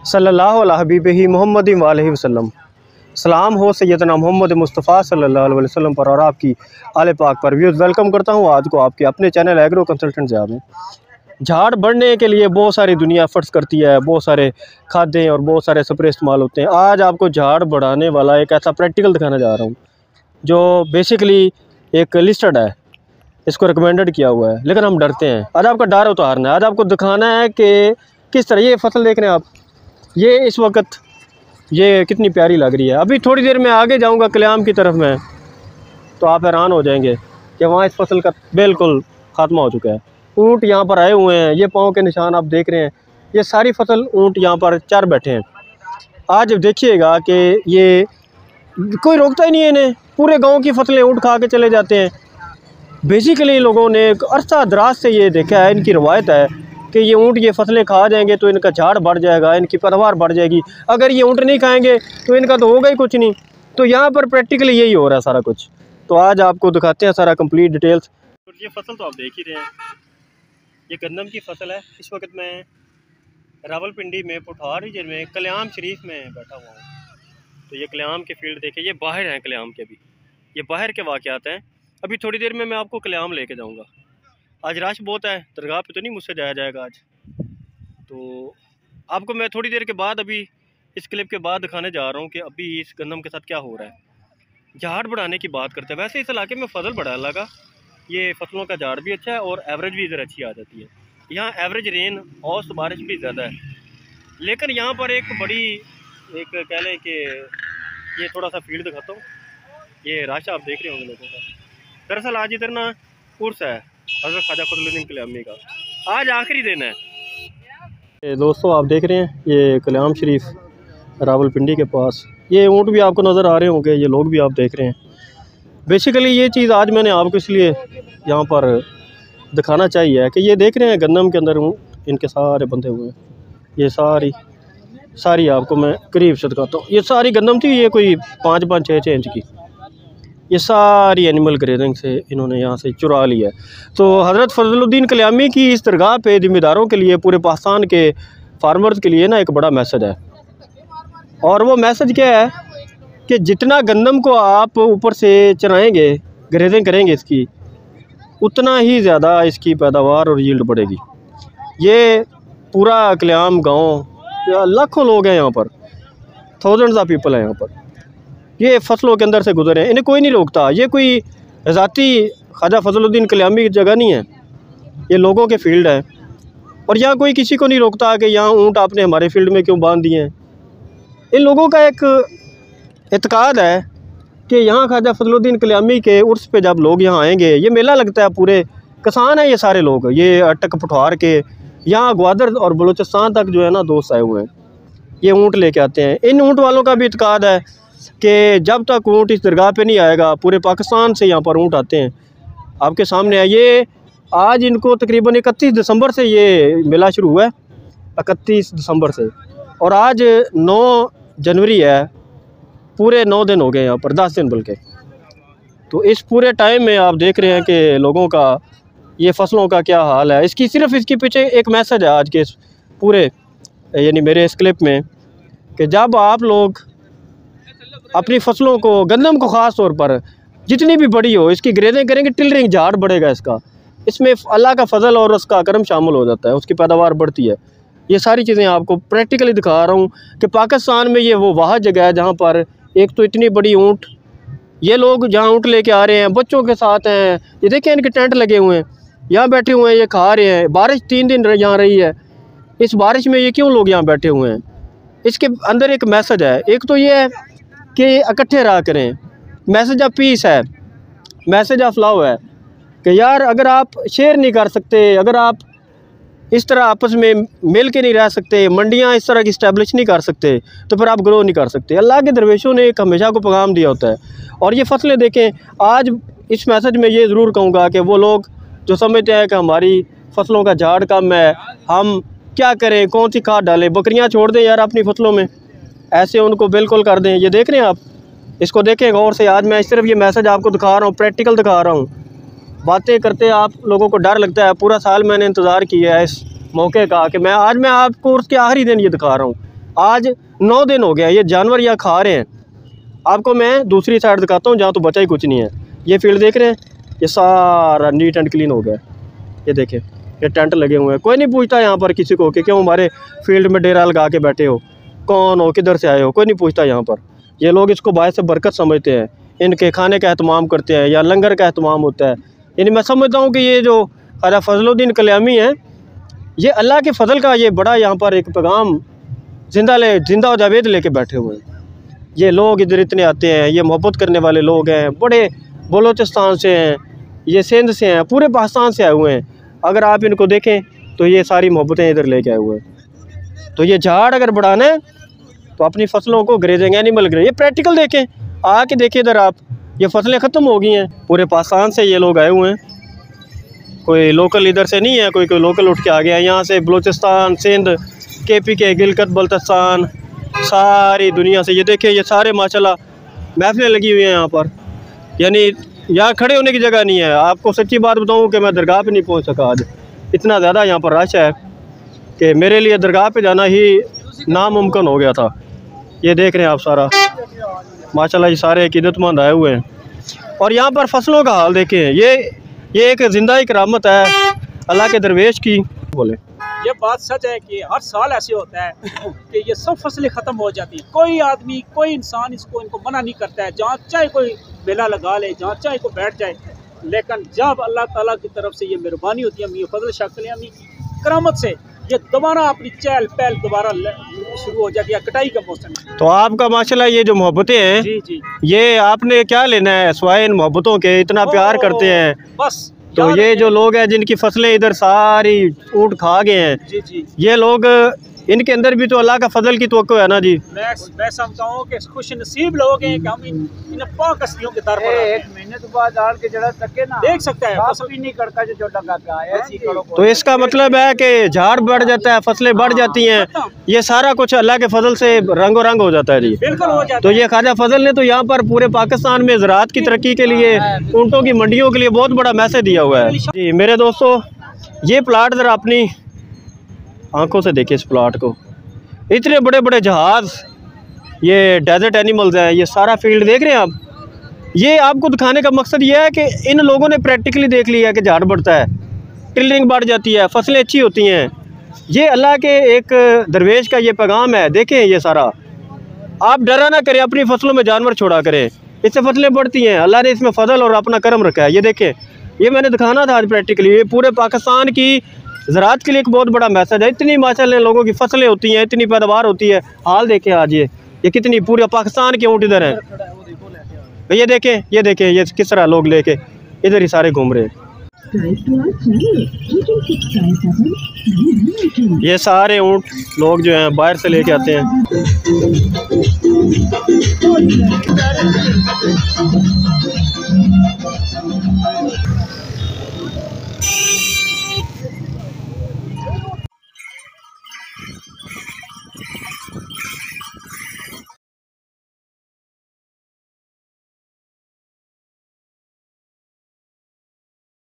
सल्लल्लाहु अलैहि हबीबिही मुहम्मदिन व अलैहि वसल्लम। सलाम हो सैयदना मोहम्मद मुस्तफ़ा सल्लल्लाहु अलैहि वसल्लम पर और आपकी आले पाक पर। व्यूज़ वेलकम करता हूँ आज को आपके अपने चैनल एग्रो कंसल्टेंट से। में झाड़ बढ़ने के लिए बहुत सारी दुनिया एफर्ट्स करती है, बहुत सारे खादें और बहुत सारे स्प्रे इस्तेमाल होते हैं। आज आपको झाड़ बढ़ाने वाला एक ऐसा प्रैक्टिकल दिखाने जा रहा हूँ जो बेसिकली एक लिस्टेड है, इसको रिकमेंडेड किया हुआ है, लेकिन हम डरते हैं। आज आपका डर उतारना है, आज आपको दिखाना है कि किस तरह ये फसल देख रहे हैं आप, ये इस वक्त ये कितनी प्यारी लग रही है। अभी थोड़ी देर में आगे जाऊंगा कल्याम की तरफ में, तो आप हैरान हो जाएंगे कि वहाँ इस फसल का बिल्कुल ख़त्मा हो चुका है। ऊँट यहाँ पर आए हुए हैं, ये पाँव के निशान आप देख रहे हैं, ये सारी फसल ऊँट यहाँ पर चर बैठे हैं। आज देखिएगा कि ये कोई रोकता ही नहीं है इन्हें, पूरे गांव की फसलें ऊँट खा के चले जाते हैं। बेसिकली लोगों ने एक अरसा दराज से ये देखा है, इनकी रवायत है कि ये ऊँट ये फसलें खा जाएंगे तो इनका झाड़ बढ़ जाएगा, इनकी पैदावार बढ़ जाएगी। अगर ये ऊँट नहीं खाएंगे तो इनका तो होगा ही कुछ नहीं। तो यहाँ पर प्रैक्टिकली यही हो रहा है सारा कुछ। तो आज आपको दिखाते हैं सारा कंप्लीट डिटेल्स। ये फसल तो आप देख ही रहे हैं, ये गंदम की फसल है। इस वक्त मैं रावलपिंडी में पुठार रीजन में कल्याम शरीफ में बैठा हुआ हूँ। तो ये कल्याम के फील्ड देखे, ये बाहर हैं कल्याम के, अभी ये बाहर के वाक़यात हैं। अभी थोड़ी देर में मैं आपको कल्याम लेके जाऊँगा। आज रश बहुत है, दरगाह पे तो नहीं मुझसे जाया जाएगा आज। तो आपको मैं थोड़ी देर के बाद, अभी इस क्लिप के बाद दिखाने जा रहा हूँ कि अभी इस गंदम के साथ क्या हो रहा है। झाड़ बढ़ाने की बात करते हैं। वैसे इस इलाके में फसल बढ़ा लगा, ये फसलों का झाड़ भी अच्छा है और एवरेज भी इधर अच्छी आ जाती है। यहाँ एवरेज रेन औसत तो बारिश भी ज़्यादा है, लेकिन यहाँ पर एक बड़ी एक कह लें कि ये थोड़ा सा फील्ड दिखाता हूँ। ये रश आप देख रहे होंगे लोगों का। दरअसल आज इधर ना उर्स है हज़रत ख्वाजा फजलुद्दीन कल्यामी का, आज आखिरी दिन है। दोस्तों आप देख रहे हैं ये कल्याम शरीफ रावलपिंडी के पास, ये ऊँट भी आपको नज़र आ रहे होंगे, ये लोग भी आप देख रहे हैं। बेसिकली ये चीज़ आज मैंने आपको इसलिए यहाँ पर दिखाना चाहिए कि ये देख रहे हैं गंदम के अंदर इनके सारे बंधे हुए हैं। ये सारी आपको मैं करीब से दिखाता हूँ। ये सारी गंदम थी, ये कोई 5-5, 6-6 इंच की, ये सारी एनिमल ग्रेडिंग से इन्होंने यहाँ से चुरा लिया है। तो हज़रत फजलुद्दीन कल्यामी की इस दरगाह पे ज़िम्मेदारों के लिए, पूरे पाकिस्तान के फार्मर्स के लिए ना एक बड़ा मैसेज है। और वो मैसेज क्या है कि जितना गंदम को आप ऊपर से चराएँगे, ग्रेडिंग करेंगे इसकी, उतना ही ज़्यादा इसकी पैदावार और यील्ड बढ़ेगी। ये पूरा कल्याम गाँव, लाखों लोग हैं यहाँ पर, थाउजेंड्स ऑफ पीपल हैं यहाँ पर, ये फसलों के अंदर से गुजरे हैं, इन्हें कोई नहीं रोकता। ये कोई ज़ाती ख्वाजा फजलुद्दीन कल्यामी की जगह नहीं है, ये लोगों के फील्ड है। और यहाँ कोई किसी को नहीं रोकता कि यहाँ ऊँट आपने हमारे फील्ड में क्यों बांध दिए हैं। इन लोगों का एक एतकाद है कि यहाँ ख्वाजा फजलुद्दीन कल्यामी के उर्स पे जब लोग यहाँ आएंगे, ये मेला लगता है, पूरे किसान हैं ये सारे लोग, ये अटक पुठार के, यहाँ ग्वादर और बलूचिस्तान तक जो है ना दोस्त आए हुए हैं, ये ऊँट लेके आते हैं। इन ऊँट वालों का भी इत्काद है कि जब तक ऊँट इस दरगाह पे नहीं आएगा, पूरे पाकिस्तान से यहाँ पर ऊँट आते हैं। आपके सामने है ये, आज इनको तकरीबन 31 दिसंबर से ये मेला शुरू हुआ है, 31 दिसंबर से, और आज 9 जनवरी है। पूरे 9 दिन हो गए यहाँ पर, 10 दिन बल्कि। तो इस पूरे टाइम में आप देख रहे हैं कि लोगों का ये फसलों का क्या हाल है। इसके पीछे एक मैसेज है आज के इस पूरे यानी मेरे इस क्लिप में, कि जब आप लोग अपनी फसलों को, गंदम को ख़ास तौर पर जितनी भी बड़ी हो, इसकी ग्रेडिंग करेंगे, टिलरिंग, झाड़ बढ़ेगा इसका, इसमें अल्लाह का फजल और उसका करम शामिल हो जाता है, उसकी पैदावार बढ़ती है। ये सारी चीज़ें आपको प्रैक्टिकली दिखा रहा हूँ कि पाकिस्तान में ये वो वह जगह है जहाँ पर एक तो इतनी बड़ी ऊँट, ये लोग जहाँ ऊँट लेके आ रहे हैं, बच्चों के साथ हैं, ये देखिए इनके टेंट लगे हुए हैं, यहाँ बैठे हुए हैं, ये खा रहे हैं। बारिश 3 दिन यहाँ रही है, इस बारिश में ये क्यों लोग यहाँ बैठे हुए हैं। इसके अंदर एक मैसेज है, एक तो ये है कि इकट्ठे रहा करें, मैसेज ऑफ पीस है, मैसेज ऑफ लव है, कि यार अगर आप शेयर नहीं कर सकते, अगर आप इस तरह आपस में मिल के नहीं रह सकते, मंडियाँ इस तरह की इस्टेब्लिश नहीं कर सकते, तो फिर आप ग्रो नहीं कर सकते। अल्लाह के दरवेशों ने एक हमेशा को पैगाम दिया होता है। और ये फसलें देखें, आज इस मैसेज में ये ज़रूर कहूँगा कि वो लोग जो समझते हैं कि हमारी फसलों का झाड़ कम है, हम क्या करें, कौन सी खाद डालें, बकरियाँ छोड़ दें यार अपनी फसलों में, ऐसे उनको बिल्कुल कर दें। ये देख रहे हैं आप, इसको देखें गौर से। आज मैं सिर्फ ये मैसेज आपको दिखा रहा हूँ, प्रैक्टिकल दिखा रहा हूँ। बातें करते आप लोगों को डर लगता है, पूरा साल मैंने इंतज़ार किया है इस मौके का कि मैं आपको उसके आखिरी दिन ये दिखा रहा हूँ आज 9 दिन हो गया ये जानवर यहाँ खा रहे हैं। आपको मैं दूसरी साइड दिखाता हूँ जहाँ तो बचा ही कुछ नहीं है। ये फील्ड देख रहे हैं, ये सारा नीट एंड क्लीन हो गया। ये देखें, ये टेंट लगे हुए हैं। कोई नहीं पूछता यहाँ पर किसी को कि क्यों हमारे फील्ड में डेरा लगा के बैठे हो, कौन हो, किधर से आए हो, कोई नहीं पूछता यहाँ पर। ये लोग इसको बायस से बरकत समझते हैं, इनके खाने का एहतमाम करते हैं या लंगर का एहतमाम होता है। यानी मैं समझता हूँ कि ये जो ख्वाजा फजलुद्दीन कल्यामी है, ये अल्लाह के फ़ज़ल का ये बड़ा यहाँ पर एक पैगाम जिंदा और जावेद लेके बैठे हुए हैं। ये लोग इधर इतने आते हैं, ये मोहब्बत करने वाले लोग हैं, बड़े बलोचिस्तान से हैं, ये सिंध से हैं, पूरे पाकिस्तान से आए हुए हैं। अगर आप इनको देखें तो ये सारी मोहब्बतें इधर लेके आए हुए हैं। तो ये झाड़ अगर बढ़ाना है तो अपनी फसलों को ग्रेजिंग एनिमल ग्रेजिंग, ये प्रैक्टिकल देखें, आके देखिए इधर आप, ये फसलें ख़त्म हो गई हैं। पूरे पाकिस्तान से ये लोग आए हुए हैं, कोई लोकल इधर से नहीं है, कोई लोकल उठ के आ गया। यहाँ से बलूचिस्तान, सिंध, KPK, गिलगित बल्तिस्तान, सारी दुनिया से ये देखें, ये सारे माशाल्लाह महफिलें लगी हुई हैं यहाँ पर। यानी यहाँ खड़े होने की जगह नहीं है। आपको सच्ची बात बताऊँ कि मैं दरगाह पे नहीं पहुँच सका आज, इतना ज़्यादा यहाँ पर रश है कि मेरे लिए दरगाह पे जाना ही नामुमकिन हो गया था। ये देख रहे हैं आप सारा माशाल्लाह, ये सारे अक़ीदतमंद आए हुए हैं। और यहाँ पर फसलों का हाल देखें, ये एक ज़िंदा ही करामत है अल्लाह के दरवेश की। बोले ये बात सच है कि हर साल ऐसे होता है कि ये सब फसलें ख़त्म हो जाती हैं। कोई आदमी, कोई इंसान इनको मना नहीं करता है, जहाँ चाहे कोई मेला लगा ले, जहाँ चाहे कोई बैठ जाए। लेकिन जब अल्लाह ताला की तरफ से ये मेहरबानी होती है, मियां फजल शाह कल्यामी की करामत से, ये दोबारा अपनी चहल पहल दोबारा शुरू हो जाती है, कटाई का मौसम। तो आपका माशाल्लाह ये जो मोहब्बतें हैं, जी जी, ये आपने क्या लेना है सिवाय इन मोहब्बतों के, इतना प्यार करते हैं बस। तो ये जो लोग हैं जिनकी फसलें इधर सारी ऊँट खा गए हैं, जी जी, ये लोग, इनके अंदर भी तो अल्लाह का फजल की तवक्को है ना जी। मैं समझता हूँ कि खुश नसीब लोग हैं कि हम इन पाक हस्तियों के दर पर एक महीने तो बाद आड़ के जड़ा तके ना देख सकते हैं। फसल भी नहीं करता जो लगाता है, ऐसी करो। तो इसका मतलब है कि झाड़ बढ़ जाता है, फसलें बढ़ जाती हैं, ये सारा कुछ अल्लाह के फजल से रंगो रंग हो जाता है जी। बिल्कुल हो जाता तो ये ख्वाजा फजल ने तो यहाँ पर पूरे पाकिस्तान में ज़राअत की तरक्की के लिए, ऊँटों की मंडियों के लिए बहुत बड़ा मैसेज दिया हुआ है जी। मेरे दोस्तों, ये प्लाट ज़रा अपनी आंखों से देखिए, इस प्लाट को, इतने बड़े बड़े जहाज़, ये डेजर्ट एनिमल्स हैं, ये सारा फील्ड देख रहे हैं आप। ये आपको दिखाने का मकसद ये है कि इन लोगों ने प्रैक्टिकली देख लिया है कि झाड़ बढ़ता है, टिल्लिंग बढ़ जाती है, फसलें अच्छी होती हैं। ये अल्लाह के एक दरवेश का ये पैगाम है। देखें ये सारा, आप डरा ना करें, अपनी फसलों में जानवर छोड़ा करें, इससे फसलें बढ़ती हैं। अल्लाह ने इसमें फजल और अपना करम रखा है। ये देखें, ये मैंने दिखाना था आज प्रैक्टिकली। ये पूरे पाकिस्तान की ज़राअत के लिए एक बहुत बड़ा मैसेज है। इतनी माशाल्लाह लोगों की फसलें होती हैं, इतनी पैदावार होती है। हाल देखें आज, ये कितनी पूरे पाकिस्तान के ऊँट इधर हैं। ये देखें, ये किस तरह लोग लेके इधर ही सारे घूम रहे हैं। ये सारे ऊँट लोग जो हैं बाहर से लेके आते हैं।